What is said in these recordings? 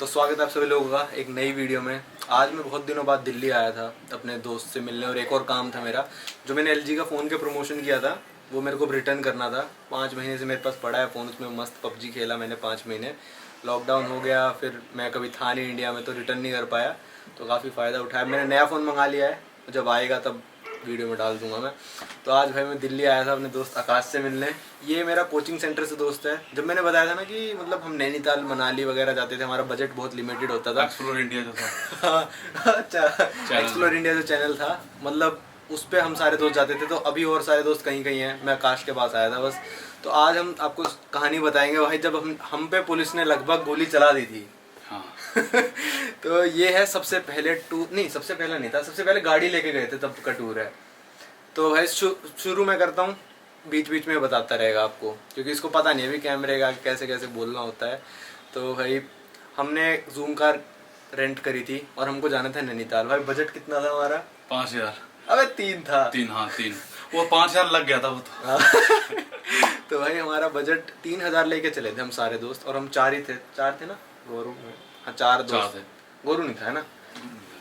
तो स्वागत है आप सभी लोगों का एक नई वीडियो में। आज मैं बहुत दिनों बाद दिल्ली आया था अपने दोस्त से मिलने, और एक और काम था मेरा। जो मैंने LG का फ़ोन के प्रमोशन किया था वो मेरे को रिटर्न करना था। 5 महीने से मेरे पास पड़ा है फ़ोन, उसमें मस्त PUBG खेला मैंने 5 महीने। लॉकडाउन हो गया, फिर मैं कभी था नहीं इंडिया में तो रिटर्न नहीं कर पाया, तो काफ़ी फ़ायदा उठाया। मैंने नया फ़ोन मंगा लिया है, जब आएगा तब वीडियो में डाल दूंगा मैं। तो आज भाई मैं दिल्ली आया था अपने दोस्त आकाश से मिलने। ये मेरा कोचिंग सेंटर से दोस्त है। जब मैंने बताया था ना कि मतलब हम नैनीताल मनाली वगैरह जाते थे, हमारा बजट बहुत लिमिटेड होता था। एक्सप्लोर इंडिया जो था अच्छा, एक्सप्लोर इंडिया जो चैनल था, मतलब उस पर हम सारे दोस्त जाते थे। तो अभी और सारे दोस्त कहीं कहीं हैं, मैं आकाश के पास आया था बस। तो आज हम आपको कहानी बताएंगे भाई, जब हम पे पुलिस ने लगभग गोली चला दी थी। हाँ। तो ये है सबसे पहले टूर, नहीं सबसे पहले नहीं था, सबसे पहले गाड़ी लेके गए थे तब का टूर है। तो भाई शुरू में करता हूँ, बीच बीच में बताता रहेगा आपको, क्योंकि इसको पता नहीं है अभी कैमरे का कैसे कैसे बोलना होता है। तो भाई हमने जूम कार रेंट करी थी और हमको जाना था नैनीताल। भाई बजट कितना था हमारा? 5,000। अबे 3 था। 3, हाँ 3। वो 5,000 लग गया था वो तो। तो भाई हमारा बजट 3,000 लेके चले थे हम सारे दोस्त, और हम 4 ही थे। 4 थे ना गोरू? हाँ 4 दोस्त थे, गोरू नहीं था है ना?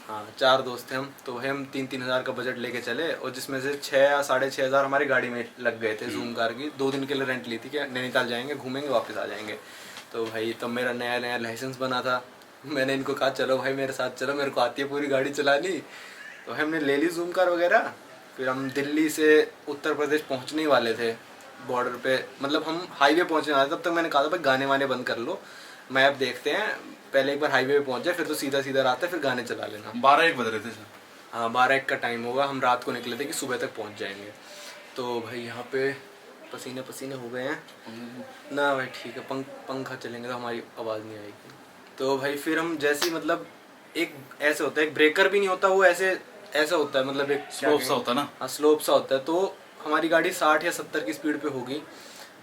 हाँ 4 दोस्त थे हम। तो भाई हम 3-3 हज़ार का बजट लेके चले, और जिसमें से 6 या 6,500 हज़ार हमारी गाड़ी में लग गए थे। जूम कार की 2 दिन के लिए रेंट ली थी कि नैनीताल जाएंगे, घूमेंगे, वापस आ जाएंगे। तो भाई तब मेरा नया नया लाइसेंस बना था। मैंने इनको कहा चलो भाई मेरे साथ चलो, मेरे को आती है पूरी गाड़ी चलानी। तो हमने ले ली जूम कार वगैरह। फिर हम दिल्ली से उत्तर प्रदेश पहुँचने ही वाले थे, बॉर्डर पे, मतलब हम हाईवे पहुँचने वाले। तब तक मैंने कहा था भाई गाने वाने बंद कर लो, मैप देखते हैं, पहले एक बार हाईवे पे पहुंच जाए, फिर तो सीधा सीधा रात है, फिर गाने चला लेना। 12-1 बज रहे थे सर। हाँ 12-1 का टाइम होगा। हम रात को निकले थे कि सुबह तक पहुंच जाएंगे। तो भाई यहाँ पे पसीने पसीने हो गए हैं ना भाई, ठीक है। पंखा चलेंगे तो हमारी आवाज़ नहीं आएगी। तो भाई फिर हम जैसे ही, मतलब एक ऐसे होता है, एक ब्रेकर भी नहीं होता, वो ऐसे ऐसा होता है, मतलब एक स्लोप सा होता है ना। हाँ स्लोप सा होता है। तो हमारी गाड़ी 60 या 70 की स्पीड पे होगी।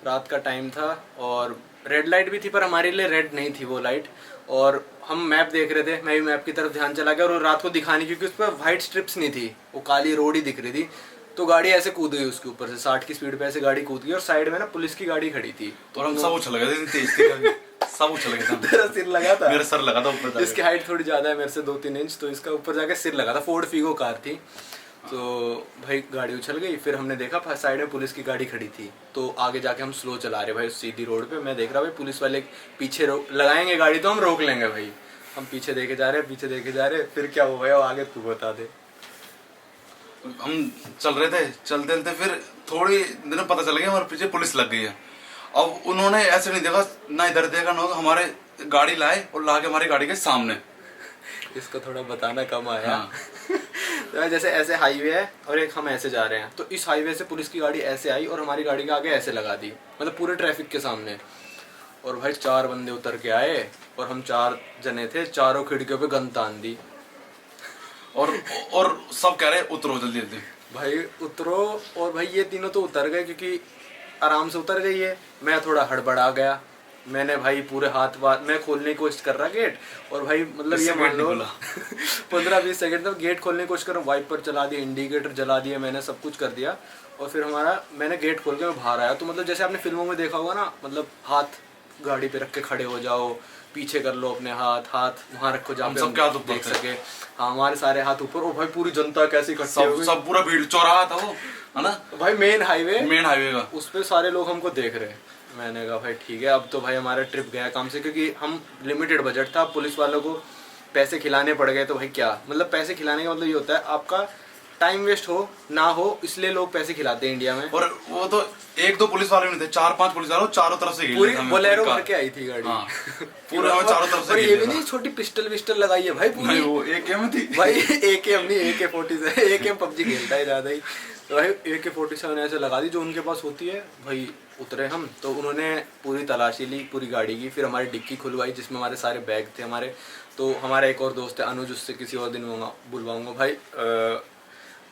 रात का टाइम था और रेड लाइट भी थी, पर हमारे लिए रेड नहीं थी वो लाइट। और हम मैप देख रहे थे, मैं भी मैप की तरफ ध्यान चला गया, और रात को दिखानी, क्योंकि उस पर वाइट स्ट्रिप्स नहीं थी, वो काली रोड ही दिख रही थी। तो गाड़ी ऐसे कूद गई उसके ऊपर से, 60 की स्पीड पे ऐसे गाड़ी कूद गई, और साइड में ना पुलिस की गाड़ी खड़ी थी। तो हम सब उछल गए थे, तेज थी सब उछल गए थे। तेरा सिर लगा था? मेरा सर लगा था ऊपर। इसकी हाइट थोड़ी ज्यादा है मेरे से 2-3 इंच, तो इसका ऊपर जाके सिर लगा था। फोर्ड फीगो कार थी। तो भाई गाड़ी उछल गई। फिर हमने देखा साइड में पुलिस की गाड़ी खड़ी थी, तो आगे जाके हम स्लो चला रहे भाई सीधी रोड पे। मैं देख रहा भाई पुलिस वाले पीछे लगाएंगे गाड़ी तो हम रोक लेंगे भाई। हम पीछे देखे जा रहे, पीछे देखे जा रहे। फिर क्या हुआ वो आगे तू बता दे। हम चल रहे थे, चलते चलते फिर थोड़ी दिन पता चल गया हमारे पीछे पुलिस लग गई है। अब उन्होंने ऐसे नहीं देखा, ना इधर देखा ना, हमारे गाड़ी लाए और ला के हमारी गाड़ी के सामने। इसको थोड़ा बताना कम आया। हाँ। तो जैसे ऐसे हाईवे है और एक हम ऐसे जा रहे हैं, तो इस हाईवे से पुलिस की गाड़ी ऐसे आई और हमारी गाड़ी के आगे ऐसे लगा दी, मतलब पूरे ट्रैफिक के सामने। और भाई 4 बंदे उतर के आए, और हम 4 जने थे, चारों खिड़कियों पे गन तान दी। और सब कह रहे उतरो जल्दी जल्दी। भाई उतरो। और भाई ये तीनों तो उतर गए, क्योंकि आराम से उतर गई है। मैं थोड़ा हड़बड़ा गया। मैंने भाई पूरे हाथ मैं खोलने की कोशिश कर रहा गेट, और भाई मतलब ये मान लो 15-20 सेकंड तक गेट खोलने की कोशिश कर रहा हूँ। वाइपर चला दिया, इंडिकेटर जला दिया, मैंने सब कुछ कर दिया। और फिर मैंने गेट खोल के मैं बाहर आया। तो मतलब जैसे आपने फिल्मों में देखा होगा ना, मतलब हाथ गाड़ी पे रख के खड़े हो जाओ, पीछे कर लो अपने हाथ वहाँ रखो जहाँ पे हम देख सके। हाँ हमारे सारे हाथ ऊपर। और भाई पूरी जनता कैसी इकट्ठी हो गई, सब पूरा भीड़ चौराहा था वो, है ना भाई मेन हाईवे का। उस पे सारे लोग हमको देख रहे हैं। मैंने कहा भाई ठीक है, अब तो भाई हमारा ट्रिप गया काम से, क्योंकि हम लिमिटेड बजट था। पुलिस वालों को पैसे खिलाने पड़ गए। तो भाई क्या मतलब, पैसे खिलाने का मतलब ये होता है आपका टाइम वेस्ट हो ना हो, इसलिए लोग पैसे खिलाते हैं इंडिया में। और वो तो 1-2 पुलिस वाले नहीं थे, 4-5 पुलिस वाले चारों तरफ से पूरी बोलेरो भर के आई थी गाड़ी। हाँ। पूरा चारों तरफ से। और ये भी नहीं छोटी पिस्टल विस्टल लगाई है भाई पूरी। वो AK थी भाई AK नहीं, AK-47। AK PUBG खेलता है ज्यादा ही। तो भाई AK-47 ऐसे लगा दी जो उनके पास होती है। भाई उतरे हम, तो उन्होंने पूरी तलाशी ली पूरी गाड़ी की। फिर हमारी डिक्की खुलवाई जिसमें हमारे सारे बैग थे हमारे। तो हमारा एक और दोस्त है अनुज, उससे किसी और दिन बुलवाऊंगा भाई।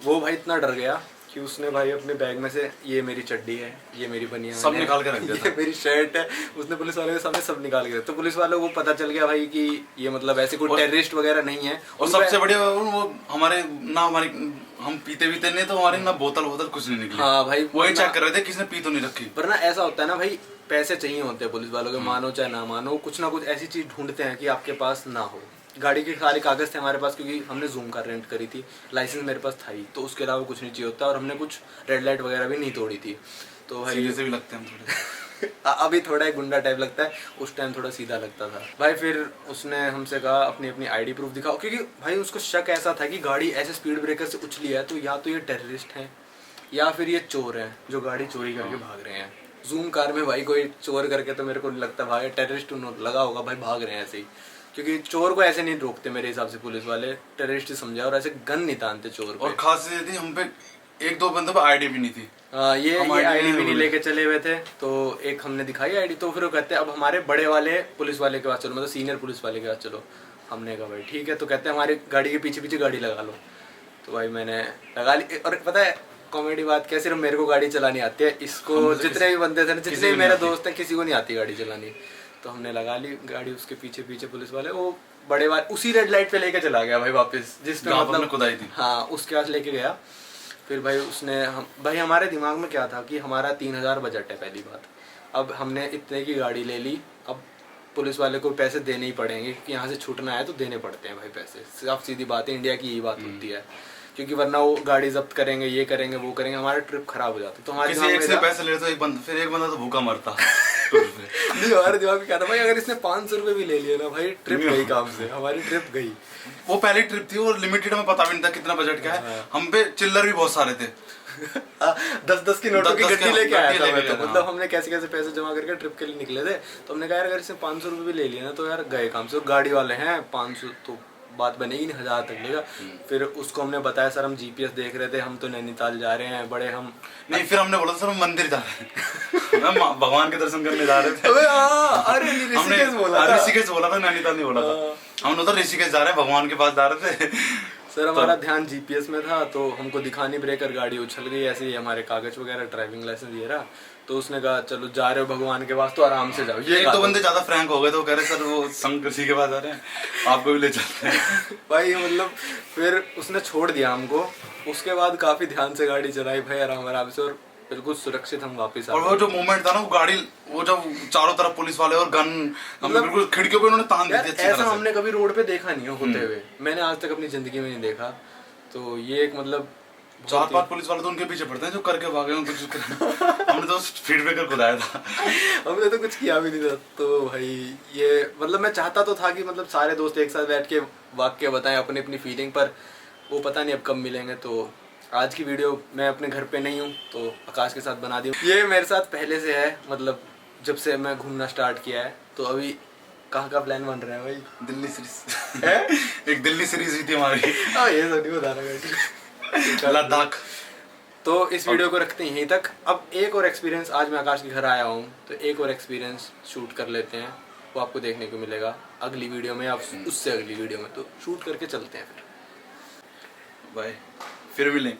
वो भाई इतना डर गया कि उसने भाई अपने बैग में से, ये मेरी चड्डी है, ये मेरी बनियान है, सब निकाल के रख दिया था। ये मेरी शर्ट है, उसने पुलिस वालों के सामने सब निकाल के। तो पुलिस वालों को पता चल गया भाई कि ये मतलब ऐसे कोई टेररिस्ट वगैरह नहीं है। और सबसे बढ़िया वो हमारे ना, हम पीते नहीं, तो हमारी ना बोतल कुछ नहीं निकली। हाँ भाई वही चेक कर रहे थे किसने पी तो नहीं रखी। पर ना ऐसा होता है ना भाई, पैसे चाहिए होते हैं पुलिस वालों के, मानो चाहे ना मानो, कुछ ना कुछ ऐसी चीज़ ढूंढते हैं कि आपके पास ना हो। गाड़ी के सारे कागज़ थे हमारे पास, क्योंकि हमने जूम कार रेंट करी थी, लाइसेंस मेरे पास था ही, तो उसके अलावा कुछ नहीं चाहिए होता, और हमने कुछ रेड लाइट वगैरह भी नहीं तोड़ी थी। तो भाई सीधे से भी लगते हैं हम थोड़े अभी थोड़ा एक गुंडा टाइप लगता है, उस टाइम थोड़ा सीधा लगता था भाई। फिर उसने हमसे कहा अपनी अपनी आईडी प्रूफ दिखाओ, क्योंकि भाई उसको शक ऐसा था कि गाड़ी ऐसे स्पीड ब्रेकर से उछली है, तो या तो ये टेररिस्ट हैं या फिर ये चोर हैं जो गाड़ी चोरी करके भाग रहे हैं। जूम कार में भाई कोई चोर करके तो मेरे को नहीं लगता भाई, टेररिस्ट लगा होगा भाई, भाग रहे हैं ऐसे ही, क्योंकि चोर को ऐसे नहीं रोकते मेरे हिसाब से पुलिस वाले, टेररिस्ट ही समझा, और ऐसे गन नहीं तानते चोर पे। और खास ये थी हम पे एक दो बंदों पे आईडी भी नहीं थी। ये आईडी भी नहीं लेके चले हुए थे, तो एक हमने दिखाई आईडी, तो फिर वो कहते हैं अब हमारे बड़े वाले पुलिस वाले के पास चलो, मतलब सीनियर पुलिस वाले के पास चलो। हमने कहा भाई ठीक है, तो कहते हैं हमारी गाड़ी के पीछे पीछे गाड़ी लगा लो। तो भाई मैंने लगा ली, और पता है कॉमेडी बात क्या, सिर्फ मेरे को गाड़ी चलानी आती है, इसको जितने भी बंदे थे, जितने भी मेरे दोस्त हैं, किसी को नहीं आती गाड़ी चलानी। तो हमने लगा ली गाड़ी, उसके पीछे पीछे पुलिस वाले, वो बड़े वाले उसी रेड लाइट पे लेके चला गया भाई वापस, जिसपे मतलब खुदाई थी। हाँ, उसके पास लेके गया। फिर भाई उसने भाई हमारे दिमाग में क्या था कि हमारा 3000 बजट है पहली बात, अब हमने इतने की गाड़ी ले ली, अब पुलिस वाले को पैसे देने ही पड़ेंगे, क्योंकि यहाँ से छूटना है तो देने पड़ते हैं भाई पैसे, साफ सीधी बात है, इंडिया की यही बात होती है, क्योंकि वरना वो गाड़ी जब्त करेंगे, ये करेंगे, वो करेंगे, हमारा ट्रिप खराब हो जाता। तो हमारे किसी एक से पैसे ले तो एक बंदा तो भूखा मरता नहीं, हमारे दिमाग में क्या था भाई, अगर इसने 500 रुपये भी ले लिया ना भाई, ट्रिप गई काम से, हमारी ट्रिप गई। वो पहली ट्रिप थी और लिमिटेड, में पता भी नहीं था कितना बजट क्या है, हम पे चिल्लर भी बहुत सारे थे 10-10 की नोटों की गड्डी लेके आया था मैं, तो हाँ। मतलब हमने कैसे कैसे पैसे जमा करके ट्रिप के लिए निकले थे। तो हमने कहा यार अगर इसने 500 रुपये भी ले लिया ना तो यार गए काम से, और गाड़ी वाले हैं 500 तो बात बनेगी नहीं, 1000 तक लेगा। फिर उसको हमने बताया सर हम जीपीएस देख रहे थे, हम तो नैनीताल जा रहे हैं, बड़े हम नहीं, फिर हमने बोला सर हम मंदिर जा रहे हैं भगवान के दर्शन करने जा रहे थे। अरे ऋषिकेश बोला था, नैनीताल नहीं बोला था, हम तो ऋषिकेश जा रहे हैं, भगवान के पास जा रहे थे। सर हमारा ध्यान जीपीएस में था, तो हमको दिखा नहीं ब्रेकर, गाड़ी उछल गई, ऐसे ही हमारे कागज वगैरह, ड्राइविंग लाइसेंस ये रहा। तो उसने कहा चलो जा रहे हो भगवान के पास तो आराम से जाओ। ये एक दो बंदे ज्यादा फ्रैंक हो गए तो कह रहे सर वो शंकर जी के पास आ रहे हैं, आपको भी ले चलते हैं भाई मतलब फिर उसने छोड़ दिया हमको। उसके बाद काफी ध्यान से गाड़ी चलाई भाई, आराम आराम से, और बिल्कुल सुरक्षित हम वापस आ गए। और वो जो मोमेंट था ना, वो गाड़ी, वो जब चारों तरफ पुलिस वाले और गन, हम बिल्कुल खिड़कियों पे उन्होंने तान दी थी अच्छी तरह से। ऐसा हमने कभी रोड पे देखा नहीं होते हुए, मैंने आज तक अपनी जिंदगी में नहीं देखा। तो ये एक मतलब 4-5 पुलिस वाले तो उनके पीछे पड़ते हैं जो करके भागे हैं कुछ हमने तो स्पीड ब्रेकर खुदाया था हमने तो कुछ किया भी नहीं था। तो भाई ये मतलब मैं चाहता तो था कि मतलब सारे दोस्त एक साथ बैठ के वाक्य बताएं अपनी अपनी फीलिंग, पर वो पता नहीं अब कब मिलेंगे। तो आज की वीडियो मैं अपने घर पे नहीं हूँ तो आकाश के साथ बना दी। ये मेरे साथ पहले से है, मतलब जब से मैं घूमना स्टार्ट किया है। तो अभी कहाँ का प्लान बन रहा है भाई? दिल्ली सीरीज है एक दिल्ली सीरीज हुई थी हमारी। हाँ ये तो नहीं बता रहा लद्दाख। तो इस वीडियो को रखते हैं यहीं तक। अब एक और एक्सपीरियंस, आज मैं आकाश के घर आया हूँ तो एक और एक्सपीरियंस शूट कर लेते हैं, वो आपको देखने को मिलेगा अगली वीडियो में या उससे अगली वीडियो में। तो शूट करके चलते हैं फिर। बाय, फिर मिलेंगे।